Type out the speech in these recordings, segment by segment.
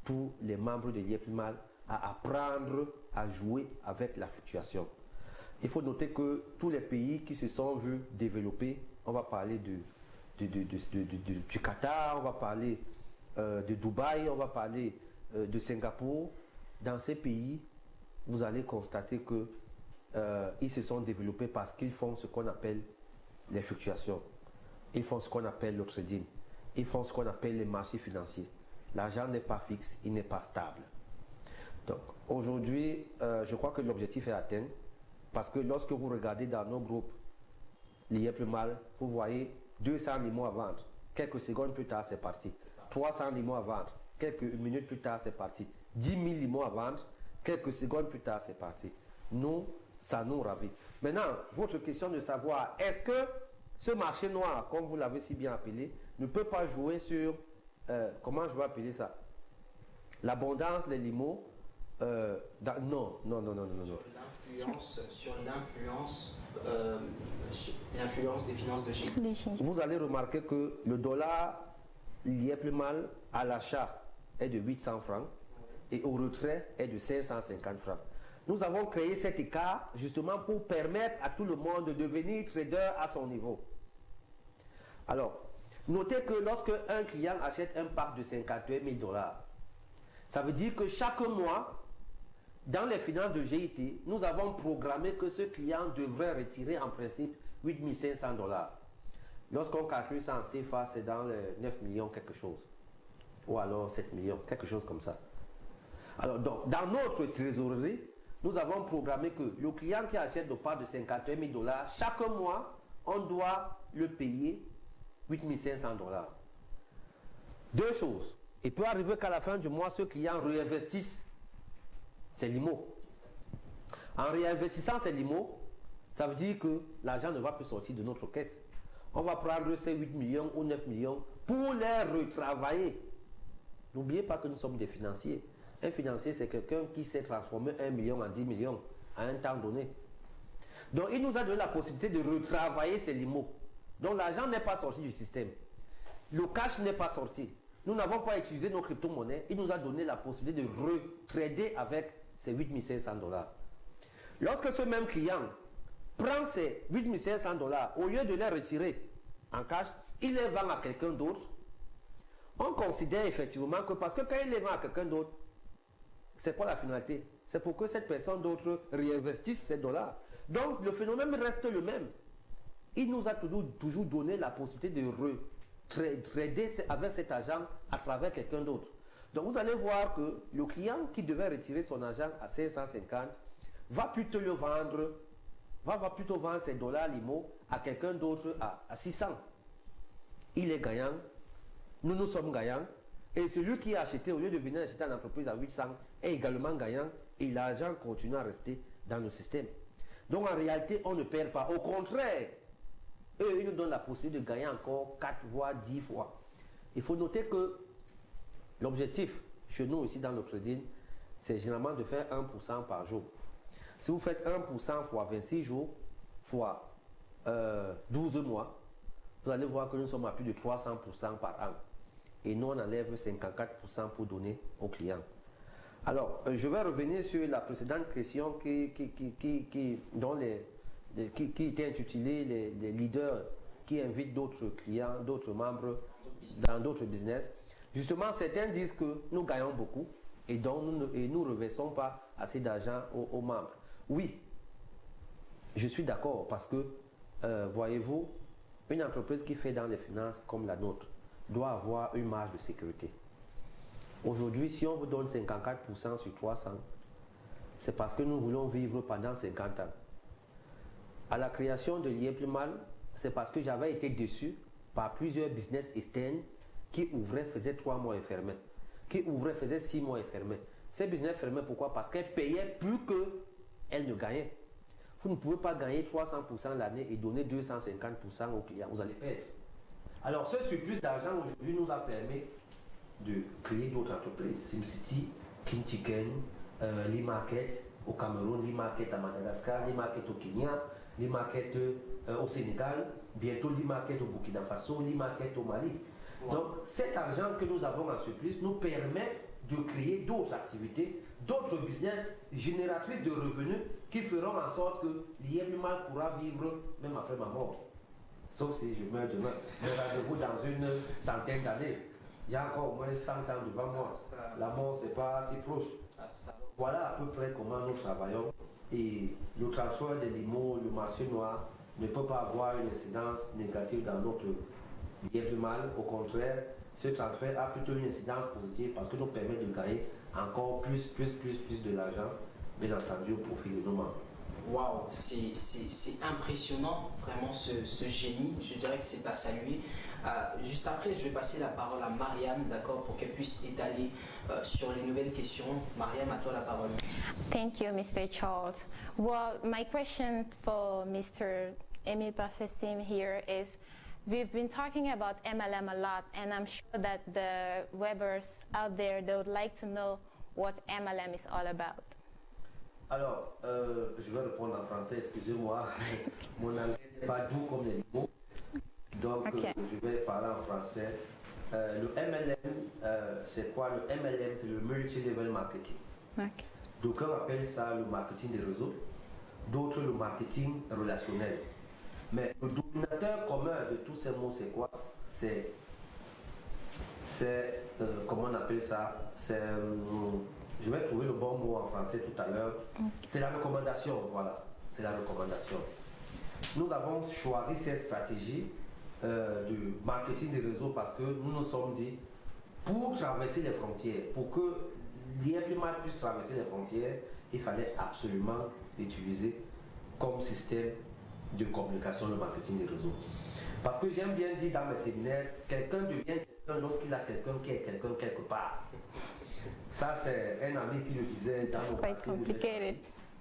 tous les membres de l'IEPMAL à apprendre à jouer avec la fluctuation. Il faut noter que tous les pays qui se sont vus développer, on va parler du Qatar, on va parler de Dubaï, on va parler de Singapour. Dans ces pays, vous allez constater que ils se sont développés parce qu'ils font ce qu'on appelle les fluctuations. Ils font ce qu'on appelle le trading. Ils font ce qu'on appelle les marchés financiers. L'argent n'est pas fixe, il n'est pas stable. Donc aujourd'hui, je crois que l'objectif est atteint parce que lorsque vous regardez dans nos groupes, l'IEPMAL, vous voyez 200 limons à vendre. Quelques secondes plus tard, c'est parti. 300 limons à vendre. Quelques minutes plus tard, c'est parti. 10 000 limons à vendre. Quelques secondes plus tard, c'est parti. Nous, ça nous ravit. Maintenant, votre question de savoir, est-ce que ce marché noir, comme vous l'avez si bien appelé, ne peut pas jouer sur, comment je vais appeler ça, l'abondance, les limos, non. Sur l'influence des finances de Chine. Vous allez remarquer que le dollar l'IEPMAL à l'achat est de 800 francs et au retrait est de 550 francs. Nous avons créé cet écart justement pour permettre à tout le monde de devenir trader à son niveau. Alors, notez que lorsque un client achète un pack de 51 000 $, ça veut dire que chaque mois, dans les finances de GIT, nous avons programmé que ce client devrait retirer en principe 8 500 $. Lorsqu'on calcule ça en CFA, c'est dans les 9 millions quelque chose. Ou alors 7 millions, quelque chose comme ça. Alors, donc, dans notre trésorerie, nous avons programmé que le client qui achète de part de 51 000 $, chaque mois, on doit le payer 8 500 $. Deux choses. Il peut arriver qu'à la fin du mois, ce client réinvestisse ses limos. En réinvestissant ses limos, ça veut dire que l'argent ne va plus sortir de notre caisse. On va prendre ces 8 millions ou 9 millions pour les retravailler. N'oubliez pas que nous sommes des financiers. Un financier, c'est quelqu'un qui sait transformer 1 million en 10 millions à un temps donné. Donc, il nous a donné la possibilité de retravailler ces limos. Donc, l'argent n'est pas sorti du système. Le cash n'est pas sorti. Nous n'avons pas utilisé nos crypto-monnaies. Il nous a donné la possibilité de retrader avec ces 8 500 $. Lorsque ce même client prend ces 8 500 $, au lieu de les retirer en cash, il les vend à quelqu'un d'autre. On considère effectivement que parce que quand il les vend à quelqu'un d'autre, c'est quoi la finalité? C'est pour que cette personne d'autre réinvestisse ces dollars. Donc le phénomène reste le même. Il nous a toujours donné la possibilité de trader avec cet argent à travers quelqu'un d'autre. Donc vous allez voir que le client qui devait retirer son argent à 550 va plutôt le vendre, va plutôt vendre ses dollars limo à quelqu'un d'autre à 600. Il est gagnant, nous sommes gagnants, et celui qui a acheté, au lieu de venir acheter une entreprise à 800, est également gagnant, et l'argent continue à rester dans le système. Donc en réalité, on ne perd pas. Au contraire, eux, ils nous donnent la possibilité de gagner encore 4 voire 10 fois. Il faut noter que l'objectif, chez nous ici dans le trading, c'est généralement de faire 1% par jour. Si vous faites 1% fois 26 jours, fois 12 mois, vous allez voir que nous sommes à plus de 300% par an. Et nous, on enlève 54% pour donner aux clients. Alors, je vais revenir sur la précédente question qui était intitulée les leaders qui invitent d'autres clients, d'autres membres dans d'autres business. Justement, certains disent que nous gagnons beaucoup et donc nous ne reversons pas assez d'argent aux membres. Oui, je suis d'accord parce que, voyez-vous, une entreprise qui fait dans les finances comme la nôtre doit avoir une marge de sécurité. Aujourd'hui, si on vous donne 54% sur 300, c'est parce que nous voulons vivre pendant 50 ans. À la création de l'IEPMAL, c'est parce que j'avais été déçu par plusieurs business externes qui ouvraient, faisaient 3 mois et fermaient, qui ouvraient, faisaient 6 mois et fermaient. Ces business fermaient pourquoi? Parce qu'elles payaient plus qu'elles ne gagnaient. Vous ne pouvez pas gagner 300% l'année et donner 250% aux clients. Vous allez perdre. Alors, ce surplus d'argent aujourd'hui nous a permis de créer d'autres entreprises. SimCity, King Chicken, l'e-market au Cameroun, l'e-market à Madagascar, l'e-market au Kenya, l'e-market au Sénégal, bientôt l'e-market au Burkina Faso, l'e-market au Mali. Wow. Donc, cet argent que nous avons en surplus nous permet de créer d'autres activités, d'autres business génératrices de revenus qui feront en sorte que l'IEPMAL pourra vivre même après ma mort. Sauf si je meurs demain. Mais rendez-vous dans une centaine d'années. Il y a encore au moins 100 ans devant moi. La mort, c'est pas si proche. Voilà à peu près comment nous travaillons. Et le transfert des limos, le marché noir, ne peut pas avoir une incidence négative dans notre IEPMAL. Au contraire, ce transfert a plutôt une incidence positive parce que nous permet de gagner encore plus de l'argent, bien entendu, au profit de nos membres. Waouh, c'est impressionnant, vraiment ce génie. Je dirais que c'est à saluer. Juste après, je vais passer la parole à Mariam, d'accord, pour qu'elle puisse étaler sur les nouvelles questions. Mariam, à toi la parole. Thank you, Mr. Charles. Well, my question for Mr. Emile Bafessim here is, we've been talking about MLM a lot, and I'm sure that the Webbers out there, they would like to know what MLM is all about. Alors, je vais répondre en français, excusez-moi. Mon anglais n'est pas doux comme les mots. Donc, je vais parler en français. Le MLM, c'est quoi? Le MLM, c'est le Multi-Level Marketing. D'aucuns appellent ça le marketing des réseaux, d'autres le marketing relationnel. Mais le dominateur commun de tous ces mots, c'est quoi? C'est comment on appelle ça? Je vais trouver le bon mot en français tout à l'heure. C'est la recommandation, voilà. C'est la recommandation. Nous avons choisi cette stratégie de marketing des réseaux parce que nous nous sommes dit, pour traverser les frontières, pour que l'IEPMAL puisse traverser les frontières, il fallait absolument utiliser comme système de communication le marketing des réseaux. Parce que j'aime bien dire dans mes séminaires, quelqu'un devient quelqu'un lorsqu'il a quelqu'un qui est quelqu'un quelque part. Ça, c'est un ami qui le disait dans nos parties.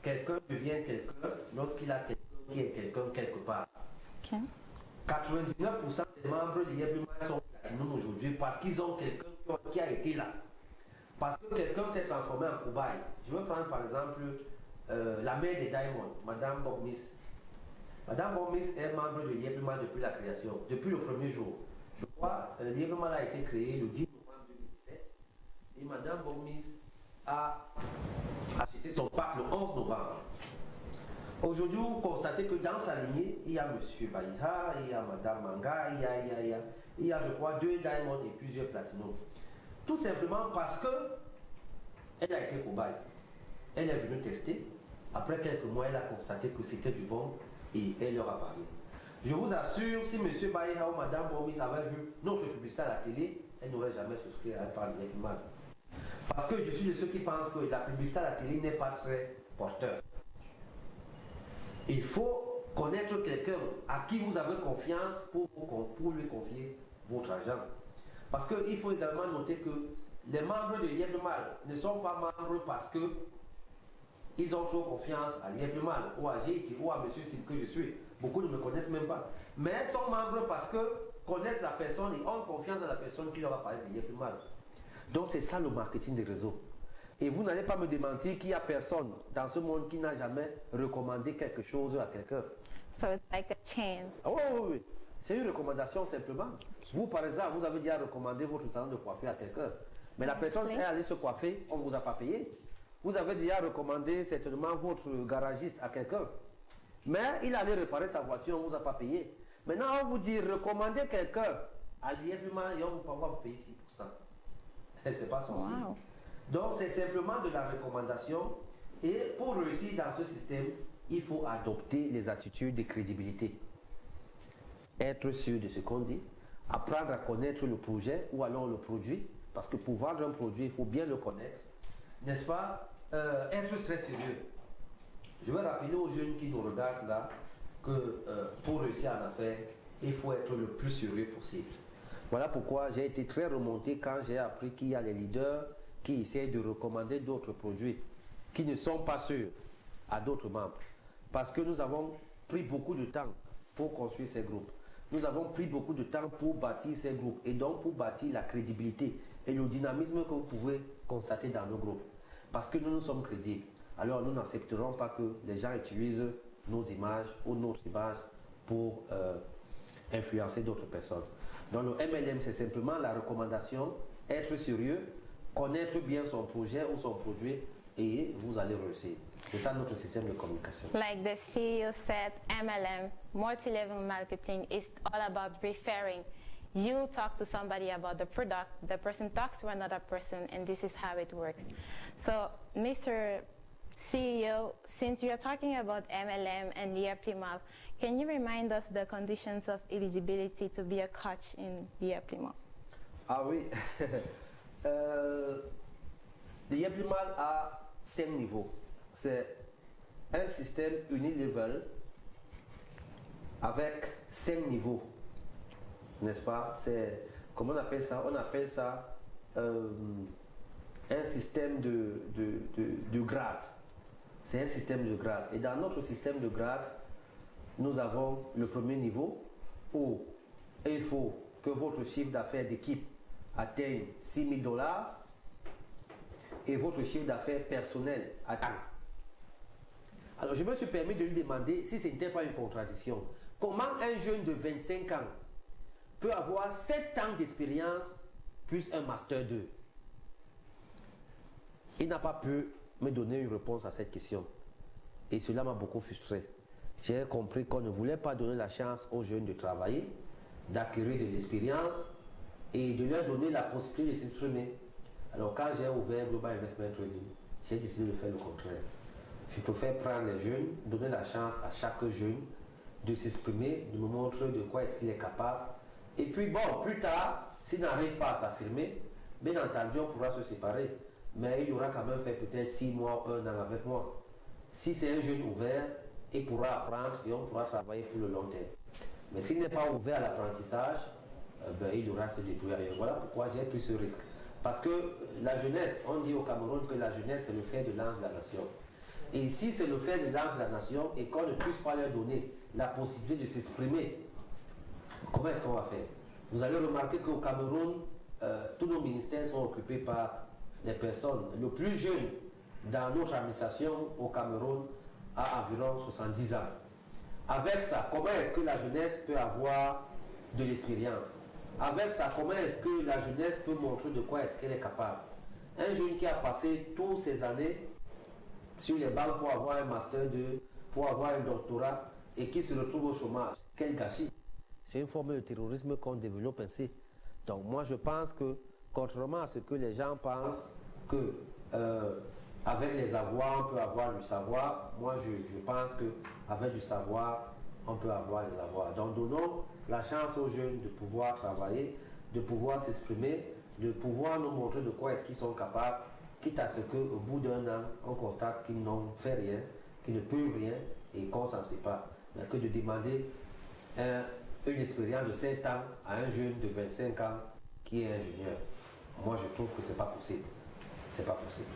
Quelqu'un devient quelqu'un lorsqu'il a quelqu'un qui est quelqu'un quelque part. 99% des membres de l'IEPMAL sont platinum aujourd'hui parce qu'ils ont quelqu'un qui a été là. Parce que quelqu'un s'est transformé en cobaye. Je vais prendre par exemple la mère des Diamonds, Madame Bormis. Madame Bormis est membre de l'IEPMAL depuis la création, depuis le premier jour. Je crois que l'IEPMAL a été créé le 10 novembre 2017 et Madame Bormis a acheté son pack le 11 novembre. Aujourd'hui, vous constatez que dans sa lignée, il y a M. Baïha, il y a Mme Manga, il y a, je crois, 2 Diamonds et plusieurs Platinum. Tout simplement parce qu'elle a été cobaye. Elle est venue tester. Après quelques mois, elle a constaté que c'était du bon et elle leur a parlé. Je vous assure, si M. Baïha ou Mme Bomis avaient vu notre publicité à la télé, elle n'aurait jamais souscrit à un parler mal. Parce que je suis de ceux qui pensent que la publicité à la télé n'est pas très porteur. Il faut connaître quelqu'un à qui vous avez confiance pour lui confier votre argent. Parce qu'il faut également noter que les membres de l'IEPMAL ne sont pas membres parce qu'ils ont trop confiance à l'IEPMAL ou à GIT ou à M. Sim que je suis. Beaucoup ne me connaissent même pas. Mais ils sont membres parce qu'ils connaissent la personne et ont confiance à la personne qui leur a parlé de l'IEPMAL. Donc c'est ça le marketing des réseaux. Et vous n'allez pas me démentir qu'il n'y a personne dans ce monde qui n'a jamais recommandé quelque chose à quelqu'un. So it's like a chain. Ah oui. C'est une recommandation simplement. Vous, par exemple, vous avez déjà recommandé votre salon de coiffure à quelqu'un. Mais la personne est allée se coiffer, on ne vous a pas payé. Vous avez déjà recommandé certainement votre garagiste à quelqu'un. Mais il allait réparer sa voiture, on ne vous a pas payé. Maintenant, on vous dit recommandez quelqu'un à l'IEPMAL et on va vous payer 6%. C'est pas son signe. Donc, c'est simplement de la recommandation. Et pour réussir dans ce système, il faut adopter les attitudes de crédibilité. Être sûr de ce qu'on dit, apprendre à connaître le projet ou alors le produit, parce que pour vendre un produit, il faut bien le connaître, n'est-ce pas? Être très sérieux. Je vais rappeler aux jeunes qui nous regardent là que pour réussir en affaires, il faut être le plus sérieux possible. Voilà pourquoi j'ai été très remonté quand j'ai appris qu'il y a les leaders qui essaient de recommander d'autres produits qui ne sont pas sûrs à d'autres membres. Parce que nous avons pris beaucoup de temps pour construire ces groupes. Nous avons pris beaucoup de temps pour bâtir ces groupes et donc pour bâtir la crédibilité et le dynamisme que vous pouvez constater dans nos groupes. Parce que nous sommes crédibles. Alors nous n'accepterons pas que les gens utilisent nos images ou notre image pour influencer d'autres personnes. Donc le MLM, c'est simplement la recommandation, être sérieux connaître bien son projet ou son produit et vous allez réussir. C'est ça notre système de communication. Like the CEO said, MLM, multi-level marketing, is all about referring. You talk to somebody about the product, the person talks to another person, and this is how it works. So, Mr. CEO, since we are talking about MLM and Diaplimal, can you remind us the conditions of eligibility to be a coach in Diaplimal? Ah oui, Diaplimal a 5 niveaux. C'est un système unilevel avec 5 niveaux, n'est-ce pas? C'est, comment on appelle ça? On appelle ça un système de grade. C'est un système de grade. Et dans notre système de grade, nous avons le premier niveau où il faut que votre chiffre d'affaires d'équipe atteigne $6 000 et votre chiffre d'affaires personnel atteigne. Alors, je me suis permis de lui demander si ce n'était pas une contradiction. Comment un jeune de 25 ans peut avoir 7 ans d'expérience plus un Master 2? Il n'a pas pu me donner une réponse à cette question. Et cela m'a beaucoup frustré. J'ai compris qu'on ne voulait pas donner la chance aux jeunes de travailler, d'acquérir de l'expérience et de leur donner la possibilité de s'exprimer. Alors, quand j'ai ouvert Global Investment Trading, j'ai décidé de faire le contraire. Je préfère prendre les jeunes, donner la chance à chaque jeune de s'exprimer, de me montrer de quoi est-ce qu'il est capable. Et puis bon, plus tard, s'il n'arrive pas à s'affirmer, bien entendu, on pourra se séparer. Mais il aura quand même fait peut-être 6 mois, 1 an avec moi. Si c'est un jeune ouvert, il pourra apprendre et on pourra travailler pour le long terme. Mais s'il n'est pas ouvert à l'apprentissage, il aura se débrouiller ailleurs. Voilà pourquoi j'ai pris ce risque. Parce que la jeunesse, on dit au Cameroun que la jeunesse c'est le fer de lance de la nation. Et si c'est le fer de lance de la nation et qu'on ne puisse pas leur donner la possibilité de s'exprimer, comment est-ce qu'on va faire? Vous allez remarquer qu'au Cameroun, tous nos ministères sont occupés par des personnes. Le plus jeune dans notre administration au Cameroun a environ 70 ans. Avec ça, comment est-ce que la jeunesse peut avoir de l'expérience? Avec ça, comment est-ce que la jeunesse peut montrer de quoi est-ce qu'elle est capable? Un jeune qui a passé toutes ces années sur les bancs pour avoir un master 2, pour avoir un doctorat et qui se retrouve au chômage, quel gâchis! C'est une forme de terrorisme qu'on développe ainsi. Donc moi je pense que, contrairement à ce que les gens pensent, que avec les avoirs on peut avoir du savoir, moi je pense qu'avec du savoir on peut avoir les avoirs. Donc donnons la chance aux jeunes de pouvoir travailler, de pouvoir s'exprimer, de pouvoir nous montrer de quoi est-ce qu'ils sont capables, quitte à ce qu'au bout d'un an, on constate qu'ils n'ont fait rien, qu'ils ne peuvent rien et qu'on s'en sépare. Mais que de demander une expérience de 7 ans à un jeune de 25 ans qui est ingénieur. Moi, je trouve que ce n'est pas possible. C'est pas possible.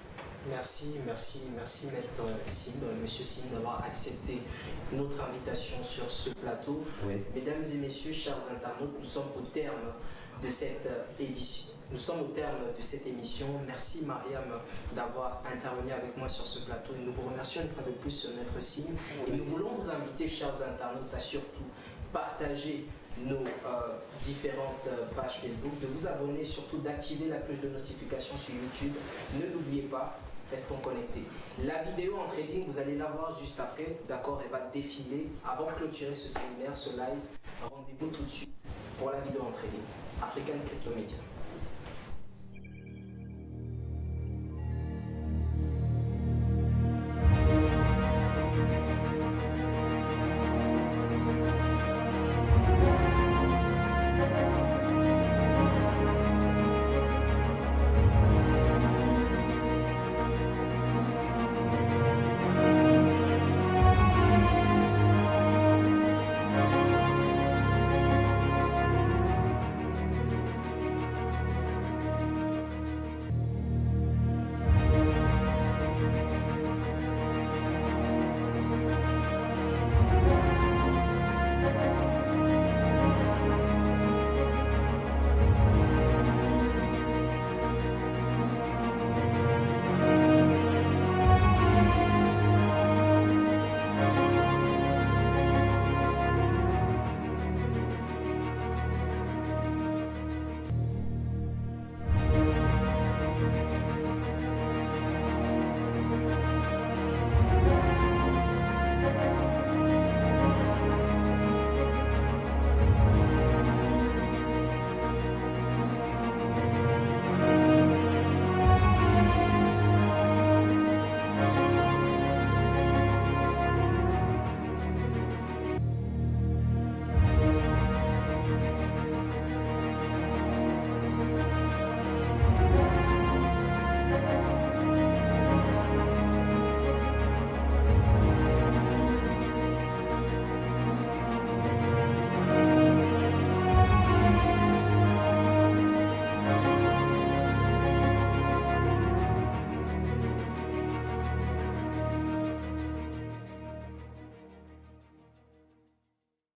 Merci, Maître Sim, Monsieur Sim, d'avoir accepté notre invitation sur ce plateau. Oui. Mesdames et messieurs, chers internautes, nous sommes au terme de cette émission. Merci Mariam d'avoir intervenu avec moi sur ce plateau. Et nous vous remercions une fois de plus, Maître Sim. Et nous voulons vous inviter, chers internautes, à surtout partager nos différentes pages Facebook, de vous abonner, surtout d'activer la cloche de notification sur YouTube. Ne l'oubliez pas, restons connectés. La vidéo en trading, vous allez la voir juste après, d'accord, elle va défiler. Avant de clôturer ce séminaire, ce live, rendez-vous tout de suite pour la vidéo en trading. African Crypto Media.